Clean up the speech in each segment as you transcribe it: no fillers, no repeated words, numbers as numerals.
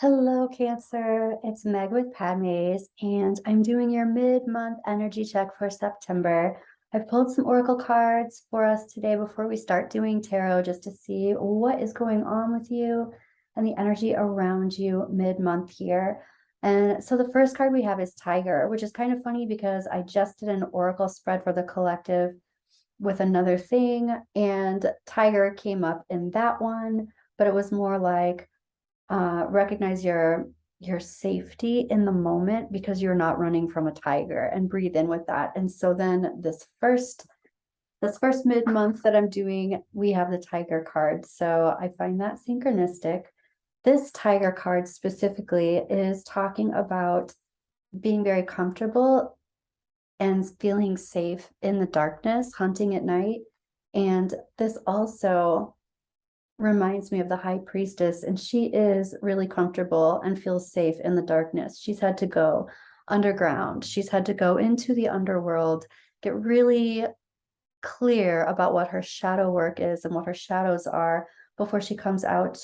Hello, Cancer. It's Meg with Padmes, and I'm doing your mid-month energy check for September. I've pulled some oracle cards for us today before we start doing tarot, just to see what is going on with you and the energy around you mid-month here. And so the first card we have is Tiger, which is kind of funny because I just did an oracle spread for the collective with another thing, and Tiger came up in that one, but it was more like recognize your safety in the moment because you're not running from a tiger, and breathe in with that. And so then this first mid-month that I'm doing, we have the tiger card. So I find that synchronistic. This tiger card specifically is talking about being very comfortable and feeling safe in the darkness, hunting at night. And this also reminds me of the high priestess, and she is really comfortable and feels safe in the darkness. She's had to go underground. She's had to go into the underworld, get really clear about what her shadow work is and what her shadows are before she comes out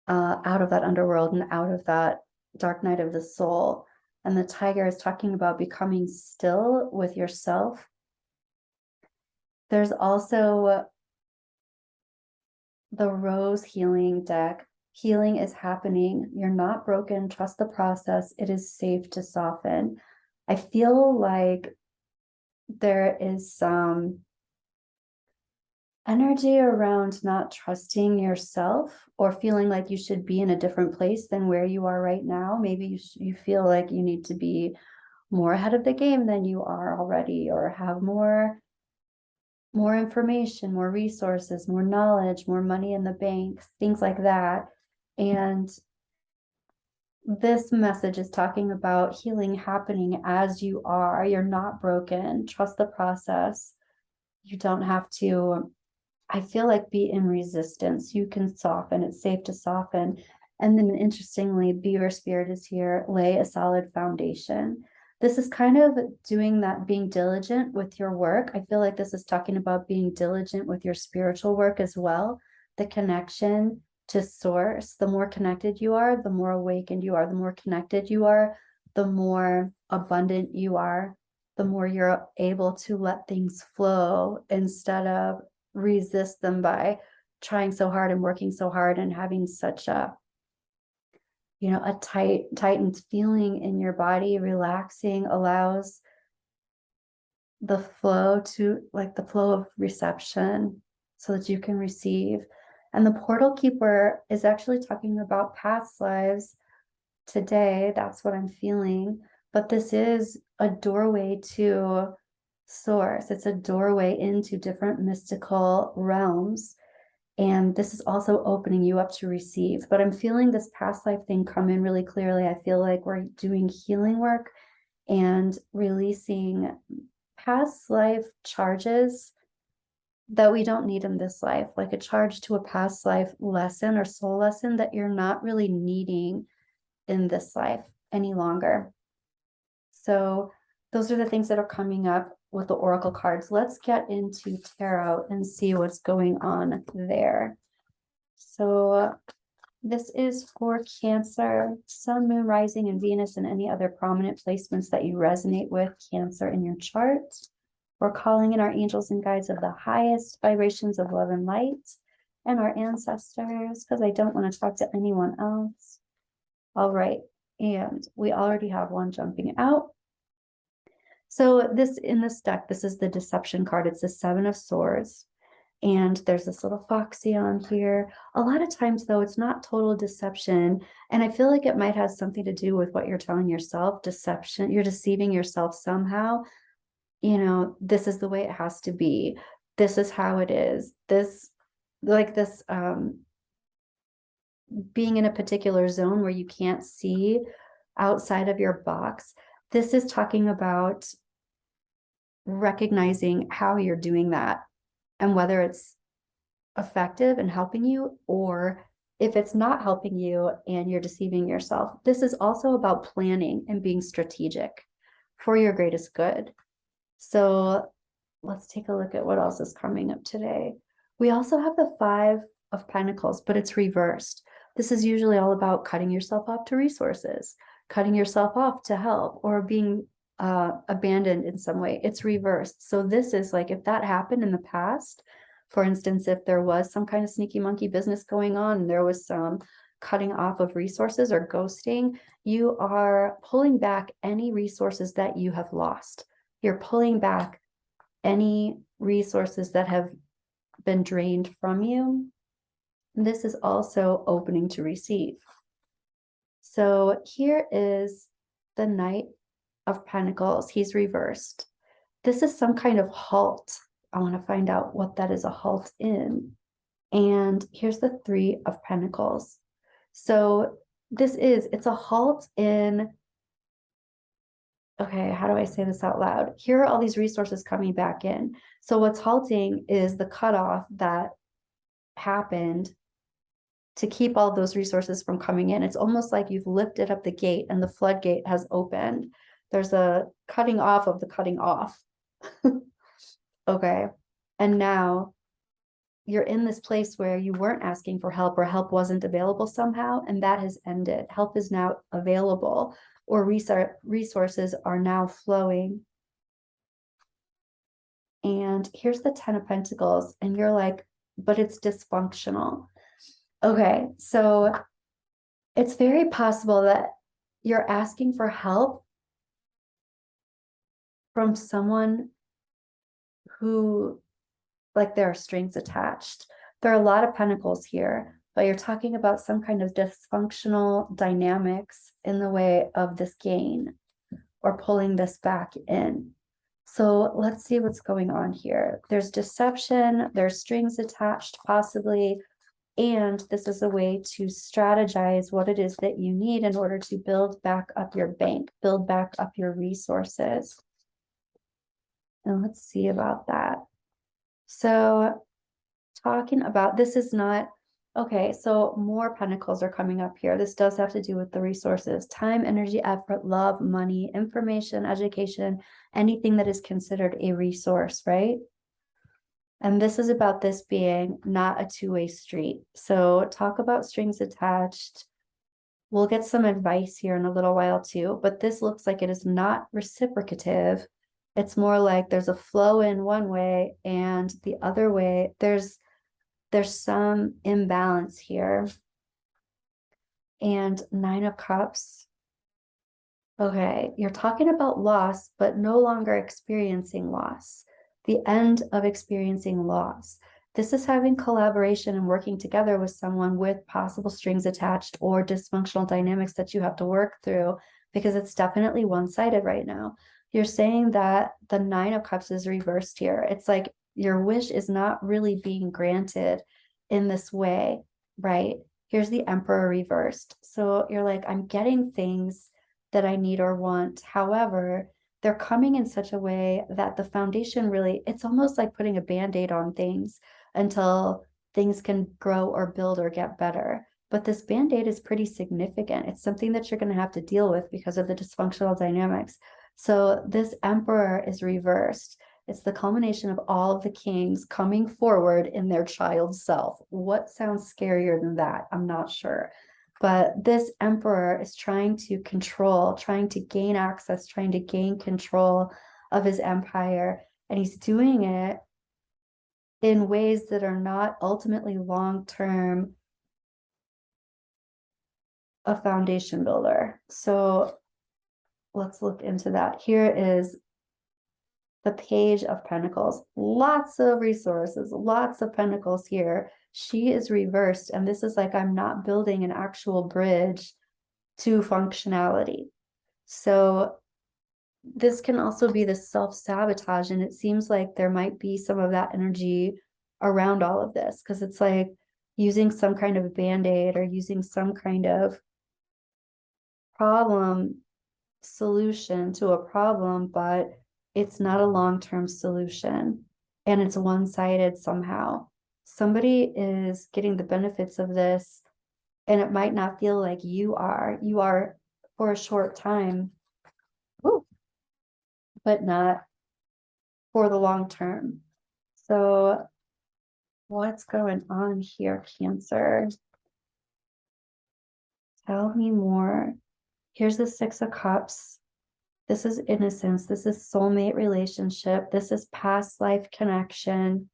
of that underworld and out of that dark night of the soul. And the tiger is talking about becoming still with yourself. There's also the rose healing deck. Healing is happening. You're not broken. Trust the process. It is safe to soften. I feel like there is some energy around not trusting yourself, or feeling like you should be in a different place than where you are right now. Maybe you feel like you need to be more ahead of the game than you are already, or have more information, more resources, more knowledge, more money in the bank, things like that. And this message is talking about healing happening as you are. You're not broken. Trust the process. You don't have to, I feel like, be in resistance. You can soften. It's safe to soften. And then interestingly, Beaver Spirit is here. Lay a solid foundation. This is kind of doing that, being diligent with your work. I feel like this is talking about being diligent with your spiritual work as well. The connection to source. The more connected you are, the more awakened you are. The more connected you are, the more abundant you are. The more you're able to let things flow instead of resist them by trying so hard and working so hard and having such a tightened feeling in your body. Relaxing allows the flow of reception so that you can receive. And the portal keeper is actually talking about past lives today. That's what I'm feeling. But this is a doorway to source. It's a doorway into different mystical realms. And this is also opening you up to receive. But I'm feeling this past life thing come in really clearly. I feel like we're doing healing work and releasing past life charges that we don't need in this life, like a charge to a past life lesson or soul lesson that you're not really needing in this life any longer. So those are the things that are coming up with the oracle cards. Let's get into tarot and see what's going on there. So this is for Cancer, Sun, Moon, Rising, and Venus, and any other prominent placements that you resonate with, Cancer, in your chart. We're calling in our angels and guides of the highest vibrations of love and light, and our ancestors, because I don't want to talk to anyone else. All right, and we already have one jumping out. So in this deck, this is the deception card. It's the Seven of Swords. And there's this little foxy on here. A lot of times, though, it's not total deception. And I feel like it might have something to do with what you're telling yourself. Deception. You're deceiving yourself somehow. This is the way it has to be. This is how it is. Being in a particular zone where you can't see outside of your box. This is talking about recognizing how you're doing that and whether it's effective and helping you, or if it's not helping you and you're deceiving yourself. This is also about planning and being strategic for your greatest good. So let's take a look at what else is coming up today. We also have the Five of Pentacles, but it's reversed. This is usually all about cutting yourself off to resources, cutting yourself off to help, or being abandoned in some way. It's reversed. So this is like, if that happened in the past, for instance, if there was some kind of sneaky monkey business going on and there was some cutting off of resources or ghosting, you are pulling back any resources that you have lost. You're pulling back any resources that have been drained from you. This is also opening to receive. So here is the Knight of Pentacles. He's reversed. This is some kind of halt. I want to find out what that is a halt in. And here's the Three of Pentacles. So it's a halt in, okay, how do I say this out loud? Here are all these resources coming back in. So what's halting is the cutoff that happened to keep all those resources from coming in. It's almost like you've lifted up the gate and the floodgate has opened. There's a cutting off of the cutting off. Okay. And now you're in this place where you weren't asking for help or help wasn't available somehow, and that has ended. Help is now available, or resources are now flowing. And here's the Ten of Pentacles, and you're like, but it's dysfunctional. Okay, so it's very possible that you're asking for help from someone who, like, there are strings attached. There are a lot of pentacles here, but you're talking about some kind of dysfunctional dynamics in the way of this gain or pulling this back in. So let's see what's going on here. There's deception, there's strings attached possibly, and this is a way to strategize what it is that you need in order to build back up your bank, build back up your resources. And let's see about that. So talking about, this is not, okay, so more pentacles are coming up here. This does have to do with the resources, time, energy, effort, love, money, information, education, anything that is considered a resource, right? And this is about this being not a two-way street. So talk about strings attached. We'll get some advice here in a little while too, but this looks like it is not reciprocative. It's more like there's a flow in one way and the other way, there's some imbalance here. And Nine of Cups. Okay, you're talking about loss, but no longer experiencing loss. The end of experiencing loss. This is having collaboration and working together with someone with possible strings attached or dysfunctional dynamics that you have to work through, because it's definitely one-sided right now. You're saying that the Nine of Cups is reversed here. It's like your wish is not really being granted in this way, right? Here's the Emperor reversed. So you're like, I'm getting things that I need or want. However, they're coming in such a way that the foundation really, it's almost like putting a band-aid on things until things can grow or build or get better. But this band-aid is pretty significant. It's something that you're going to have to deal with because of the dysfunctional dynamics. So this Emperor is reversed. It's the culmination of all of the kings coming forward in their child self. What sounds scarier than that? I'm not sure. But this Emperor is trying to control, trying to gain access, trying to gain control of his empire. And he's doing it in ways that are not ultimately long-term a foundation builder. So let's look into that. Here is the Page of Pentacles. Lots of resources, lots of pentacles here. She is reversed, and this is like, I'm not building an actual bridge to functionality. So this can also be the self-sabotage, and it seems like there might be some of that energy around all of this, because it's like using some kind of band-aid or using some kind of problem solution to a problem, but it's not a long-term solution and it's one-sided somehow. Somebody is getting the benefits of this, and it might not feel like you are for a short time, but not for the long term. So what's going on here, Cancer? Tell me more. Here's the Six of Cups. This is innocence. This is soulmate relationship. This is past life connection,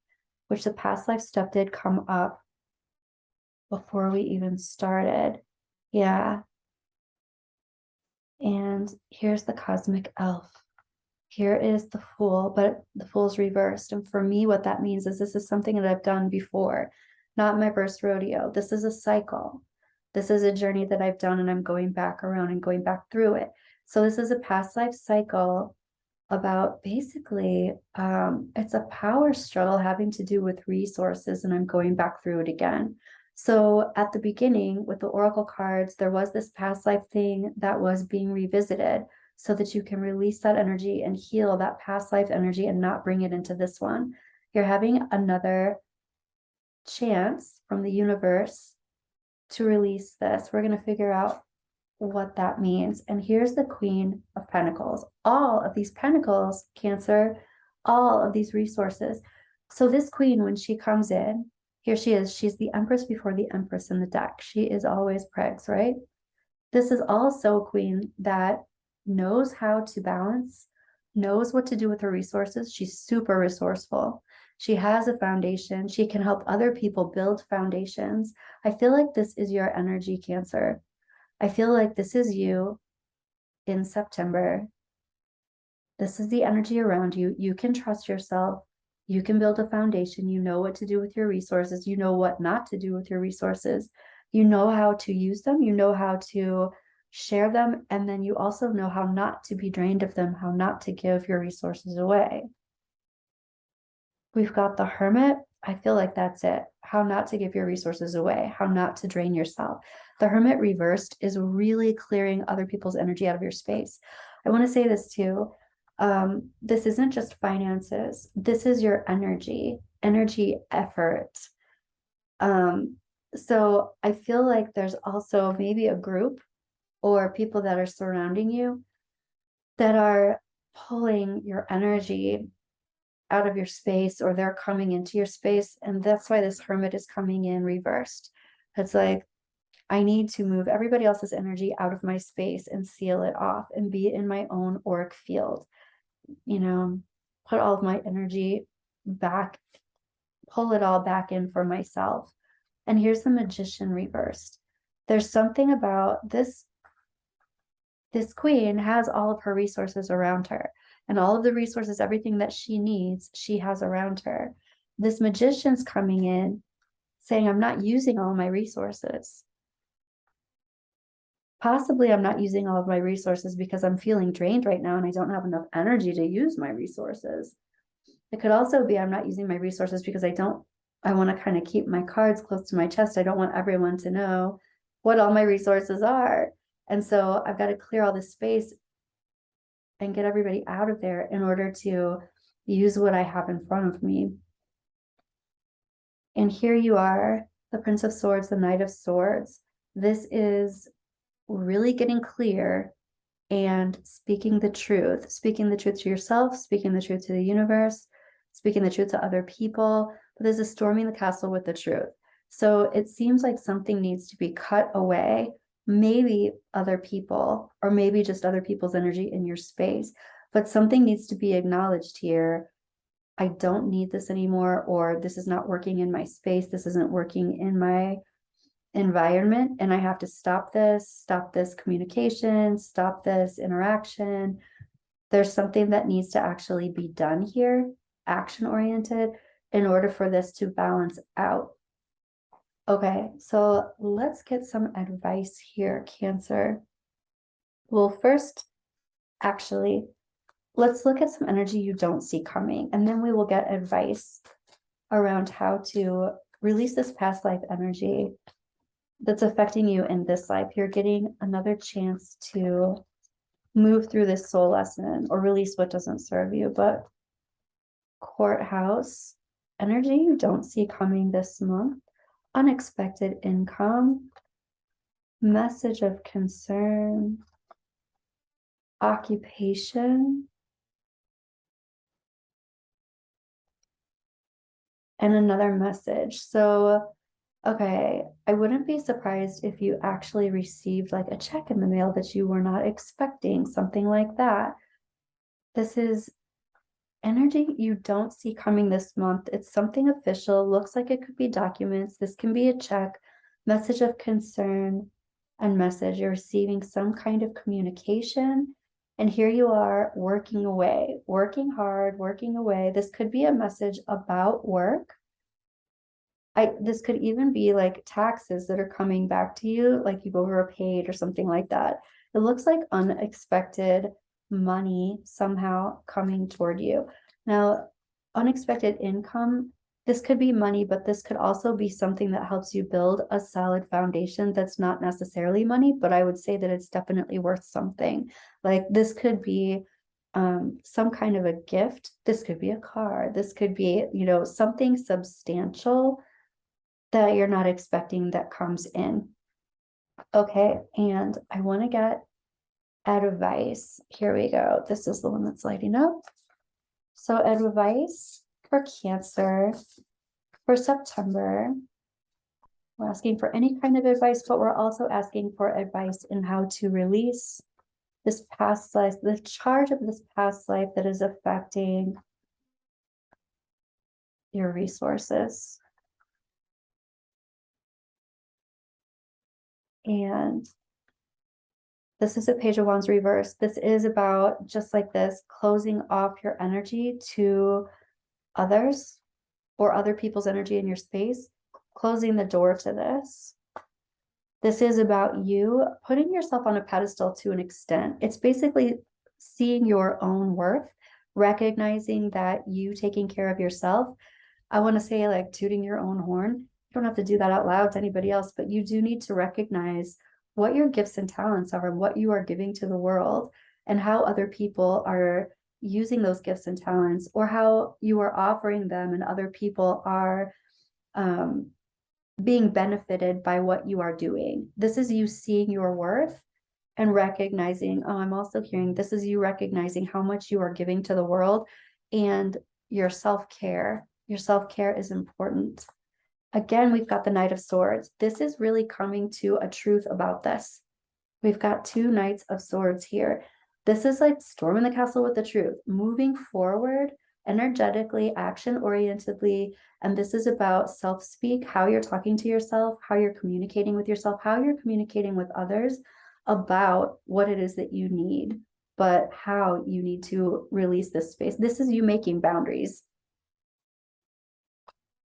which the past life stuff did come up before we even started. Yeah. And here's the cosmic elf. Here is the Fool, but the Fool's reversed. And for me, what that means is this is something that I've done before, not my first rodeo. This is a cycle. This is a journey that I've done, and I'm going back around and going back through it. So this is a past life cycle about basically, it's a power struggle having to do with resources, and I'm going back through it again. So at the beginning with the oracle cards, there was this past life thing that was being revisited so that you can release that energy and heal that past life energy and not bring it into this one. You're having another chance from the universe to release this. We're going to figure out what that means. And here's the Queen of Pentacles. All of these pentacles, Cancer, all of these resources. So this queen, when she comes in, here she is. She's the Empress before the Empress in the deck. She is always pregs, right? This is also a queen that knows how to balance, knows what to do with her resources. She's super resourceful. She has a foundation. She can help other people build foundations. I feel like this is your energy, Cancer. I feel like this is you in September. This is the energy around you. You can trust yourself. You can build a foundation. You know what to do with your resources. You know what not to do with your resources. You know how to use them. You know how to share them. And then you also know how not to be drained of them, how not to give your resources away. We've got the Hermit. I feel like that's it. How not to give your resources away, how not to drain yourself. The Hermit reversed is really clearing other people's energy out of your space. I want to say this too. This isn't just finances. This is your energy effort. So I feel like there's also maybe a group or people that are surrounding you that are pulling your energy out of your space, or they're coming into your space. And that's why this Hermit is coming in reversed. It's like, I need to move everybody else's energy out of my space and seal it off and be in my own auric field, put all of my energy back, pull it all back in for myself. And here's the Magician reversed. There's something about this queen has all of her resources around her, and all of the resources, everything that she needs, she has around her. This Magician's coming in saying, I'm not using all my resources. Possibly I'm not using all of my resources because I'm feeling drained right now and I don't have enough energy to use my resources. It could also be I'm not using my resources because I want to kind of keep my cards close to my chest. I don't want everyone to know what all my resources are. And so I've got to clear all this space and get everybody out of there in order to use what I have in front of me. And here you are, the Prince of Swords, the Knight of Swords. This is really getting clear and speaking the truth to yourself, speaking the truth to the universe, speaking the truth to other people. But this is storming the castle with the truth. So it seems like something needs to be cut away, maybe other people, or maybe just other people's energy in your space, but something needs to be acknowledged here. I don't need this anymore, or this is not working in my space. This isn't working in my environment, and I have to stop this communication, stop this interaction. There's something that needs to actually be done here, action oriented, in order for this to balance out. Okay, so let's get some advice here, Cancer. Well, first, actually, let's look at some energy you don't see coming, and then we will get advice around how to release this past life energy that's affecting you in this life. You're getting another chance to move through this soul lesson or release what doesn't serve you. But Courthouse, energy you don't see coming this month, unexpected income, message of concern, occupation, and another message. So Okay, I wouldn't be surprised if you actually received like a check in the mail that you were not expecting, something like that. This is energy you don't see coming this month. It's something official, looks like it could be documents. This can be a check, message of concern, and message. You're receiving some kind of communication. And here you are working away, working hard, working away. This could be a message about work. This could even be like taxes that are coming back to you, like you've overpaid or something like that. It looks like unexpected money somehow coming toward you. Now, unexpected income, this could be money, but this could also be something that helps you build a solid foundation that's not necessarily money, but I would say that it's definitely worth something. Like this could be some kind of a gift. This could be a car. This could be, something substantial that you're not expecting that comes in. Okay, and I want to get advice. Here we go. This is the one that's lighting up. So advice for Cancer for September. We're asking for any kind of advice, but we're also asking for advice in how to release this past life, the charge of this past life that is affecting your resources. And this is a Page of Wands reverse. This is about, just like this, closing off your energy to others or other people's energy in your space, closing the door to this. This is about you putting yourself on a pedestal to an extent. It's basically seeing your own worth, recognizing that you taking care of yourself. I want to say like tooting your own horn. You don't have to do that out loud to anybody else, but you do need to recognize what your gifts and talents are and what you are giving to the world and how other people are using those gifts and talents, or how you are offering them and other people are being benefited by what you are doing. This is you seeing your worth and recognizing, oh, I'm also hearing this is you recognizing how much you are giving to the world and your self-care. Your self-care is important. Again, we've got the Knight of Swords. This is really coming to a truth about this. We've got two Knights of Swords here. This is like storming the castle with the truth, moving forward energetically, action-orientedly. And this is about self-speak, how you're talking to yourself, how you're communicating with yourself, how you're communicating with others about what it is that you need, but how you need to release this space. This is you making boundaries.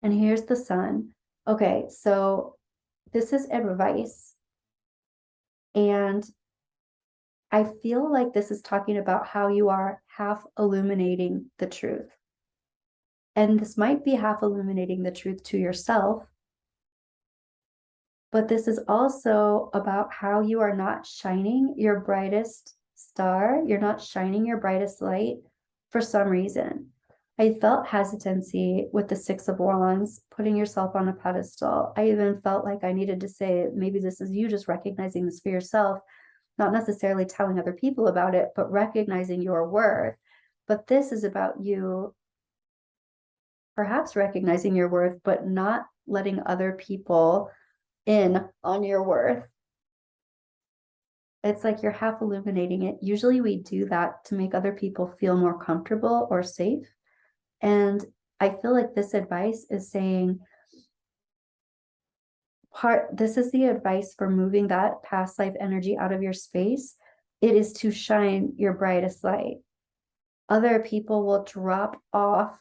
And here's the Sun. Okay, so this is advice. And I feel like this is talking about how you are half illuminating the truth. And this might be half illuminating the truth to yourself, but this is also about how you are not shining your brightest star. You're not shining your brightest light for some reason. I felt hesitancy with the Six of Wands, putting yourself on a pedestal. I even felt like I needed to say, maybe this is you just recognizing this for yourself, not necessarily telling other people about it, but recognizing your worth. But this is about you perhaps recognizing your worth, but not letting other people in on your worth. It's like you're half illuminating it. Usually we do that to make other people feel more comfortable or safe. And I feel like this advice is saying, this is the advice for moving that past life energy out of your space. It is to shine your brightest light. Other people will drop off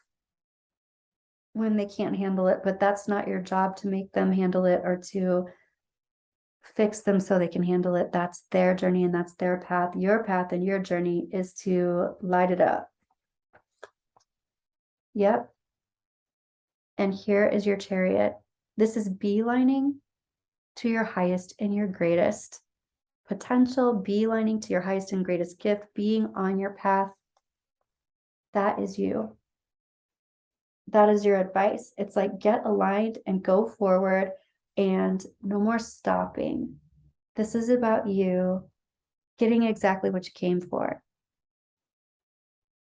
when they can't handle it, but that's not your job to make them handle it or to fix them so they can handle it. That's their journey and that's their path. Your path and your journey is to light it up. Yep. And here is your Chariot. This is beelining to your highest and your greatest potential, beelining to your highest and greatest gift, being on your path. That is you. That is your advice. It's like get aligned and go forward and no more stopping. This is about you getting exactly what you came for.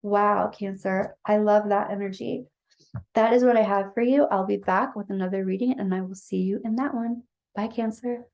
Wow, Cancer. I love that energy. that is what I have for you. I'll be back with another reading and I will see you in that one. Bye, Cancer.